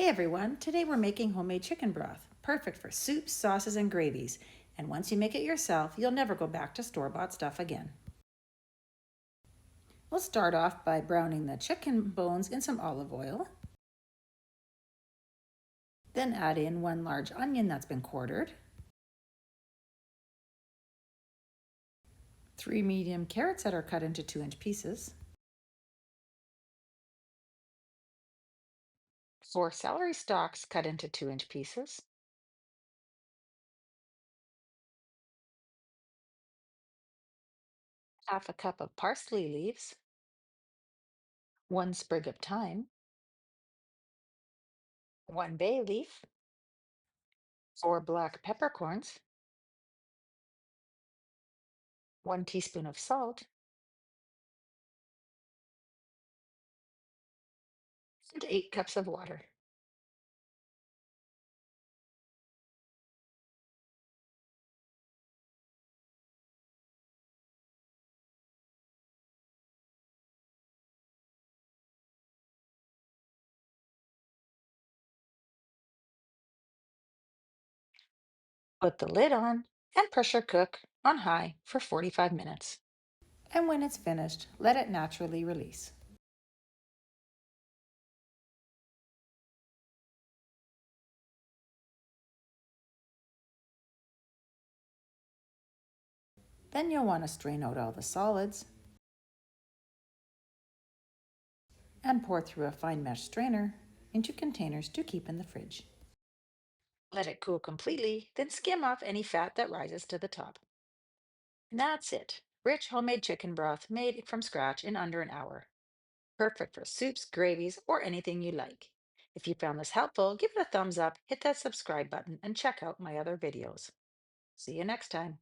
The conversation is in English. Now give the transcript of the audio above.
everyone, today we're making homemade chicken broth, perfect for soups, sauces, and gravies. And once you make it yourself, you'll never go back to store-bought stuff again. We'll start off by browning the chicken bones in some olive oil. Then add in one large onion that's been quartered, 3 medium carrots that are cut into 2-inch pieces, 4 celery stalks cut into 2-inch pieces, half a cup of parsley leaves, 1 sprig of thyme, 1 bay leaf, 4 black peppercorns, 1 teaspoon of salt, and 8 cups of water. Put the lid on and pressure cook on high for 45 minutes. And when it's finished, let it naturally release. Then you'll want to strain out all the solids and pour through a fine mesh strainer into containers to keep in the fridge. Let it cool completely, then skim off any fat that rises to the top. And that's it. Rich homemade chicken broth made from scratch in under an hour. Perfect for soups, gravies, or anything you like. If you found this helpful, give it a thumbs up, hit that subscribe button, and check out my other videos. See you next time.